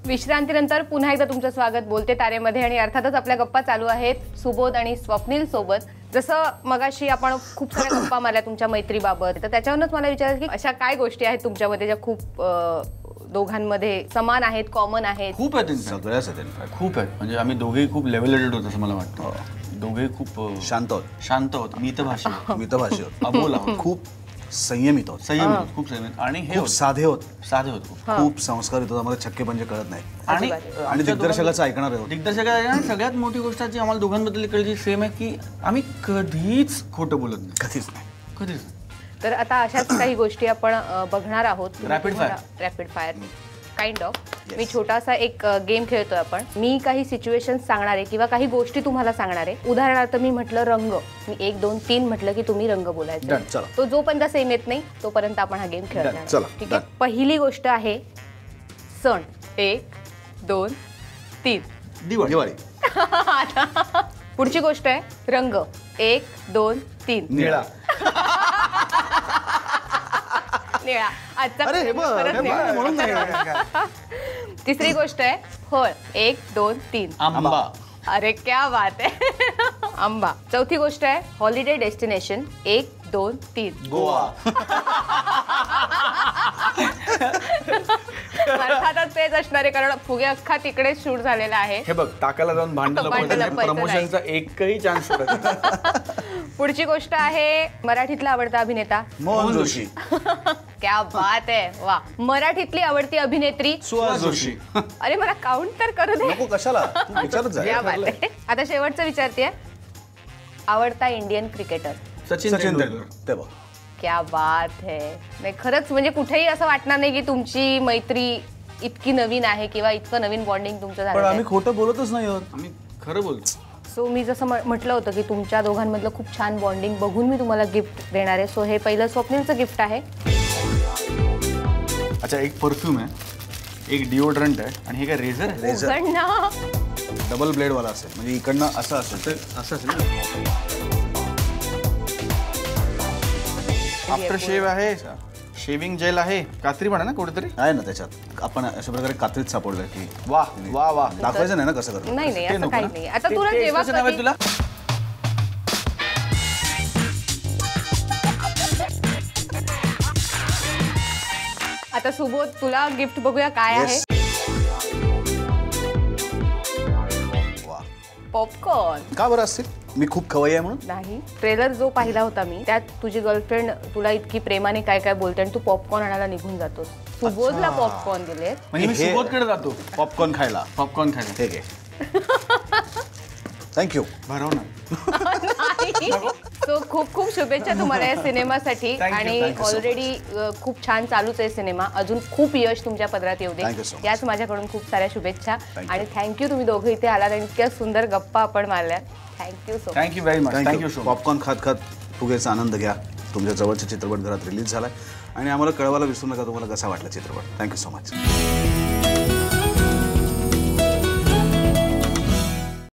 विश्रांतीनंतर पुन्हा एकदा तुमचं स्वागत बोलते तारेमध्ये आणि अर्थातच आपल्या गप्पा चालू आहेत सुबोध आणि स्वप्नील सोबत. जसं मगाशी आपण खूप साऱ्या गप्पा मारल्या तुमच्या मैत्रीबाबत, तर त्याच्यावरूनच मला विचारायचं की अशा काय गोष्टी आहेत तुमच्यामध्ये ज्या खूप दोघांमध्ये समान आहेत, कॉमन आहेत? खूप आहेत, सगळ्याच आहेत, खूप आहेत. म्हणजे आम्ही दोघेही खूप लेव्हल हेडेड होतो असं मला वाटतं. दोघेही खूप शांत आहोत, मितभाषी आहोत, अबोल आहोत, खूप संयमित आहोत, खूप संयमित आणि हे साधे होत खूप संस्कार येतो, आम्हाला छक्के पंजे कळत नाही आणि दिग्दर्शकाचं ऐकणार आहोत. दिग्दर्शकाची सगळ्यात मोठी गोष्ट जी आम्हाला दोघांबद्दल कळली सेम आहे की आम्ही कधीच खोटं बोलत नाही, कधीच नाही. तर आता अशाच काही गोष्टी आपण बघणार आहोत. Rapid fire kind of. मी छोटासा एक गेम खेळतोय आपण. मी काही सिच्युएशन्स सांगणार आहे किंवा काही गोष्टी तुम्हाला सांगणार आहे. उदाहरणार्थ मी म्हटलं रंग, मी 1 2 3 म्हटलं की तुम्ही रंग बोलायचा. तो जोपर्यंत सेम येत नाही तोपर्यंत आपण हा गेम खेळणार. ठीक आहे. पहिली गोष्ट आहे सण. 1 2 3 दिवाळी. पुढची गोष्ट आहे रंग. 1 2 3 निळा. निळा. तिसरी गोष्ट आहे फळ. 1 2 3 आंबा. अरे क्या बात आहे. आंबा. चौथी गोष्ट आहे हॉलिडे डेस्टिनेशन. 1 2 3 गोवा. अर्थातच तेच असणार आहे कारण फुगे अख्खा तिकडे शूट झालेला आहे. हे बघ टाकाला जाऊन भांडलं प्रमोशनचा एकही चान्स पुढची गोष्ट आहे मराठीतला आवडता अभिनेता मोहन जोशी. क्या बात आहे. वा. मराठीतली आवडती अभिनेत्री सुहास जोशी. अरे मला काउंट तर करू दे. कशाला. आता शेवटचं विचारते. आवडता इंडियन क्रिकेटर सचिन तेंडुलकर. क्या बात है. नाही खरंच म्हणजे कुठेही असं वाटणार नाही की तुमची मैत्री इतकी नवीन आहे किंवा इतकं नवीन बॉन्डिंग तुमचं झालं. आम्ही खोटं बोलतच नाही आहोत, आम्ही खरं बोलतो. सो मी जसं म्हटलं होतं की तुमच्या दोघांमधलं खूप छान बॉन्डिंग बघून मी तुम्हाला गिफ्ट देणार आहे. सो हे पहिलं स्वप्नीलचं गिफ्ट आहे. अच्छा, एक परफ्यूम आहे, एक डिओड्रंट आहे आणि हे काय रेझर डबल ब्लेड वाला असेल, म्हणजे इकडनं असं असेल ना. आफ्टर शेव आहे, शेविंग जेल आहे, कात्री पण आहे ना कुठेतरी आहे ना त्याच्यात. आपण अशा प्रकारे कात्रीत सापडलं की वा वा वा. दाखवायचं नाही ना कसं करतो. नाही असं काही नाही. आता तुला जेव्हा तुला आता सुबोध तुला गिफ्ट बघूया काय आहे. पॉपकॉर्न. का बरं असतील? मी खूप खवय्ये आहे म्हणून नाही. ट्रेलर जो पाहिला होता मी त्यात तुझी गर्लफ्रेंड तुला इतकी प्रेमाने काय काय बोलते आणि तू पॉपकॉर्न आणायला निघून जातोस. सुबोधला पॉपकॉर्न दिले म्हणजे मी सुबोधकडे जातो पॉपकॉर्न खायला. ठीक आहे. थँक्यू. भरव ना. सो खूप खूप शुभेच्छा तुम्हाला या सिनेमासाठी. आणि ऑलरेडी खूप छान चालूच आहे सिनेमा. अजून खूप यश तुमच्या पदरात येऊ दे याच माझ्याकडून खूप साऱ्या शुभेच्छा. आणि थँक्यू तुम्ही दोघं इथे आलात आणि इतक्या सुंदर गप्पा आपण मारल्या. Thank you so much. Thank you very much. Thank you. Popcorn खात खात फुगेचा आनंद घ्या. तुमच्या जवळचा चित्रपट घरात रिलीज झालाय आणि आम्हाला कळवायला विसरू नका तुम्हाला कसा वाटला चित्रपट. Thank you so much.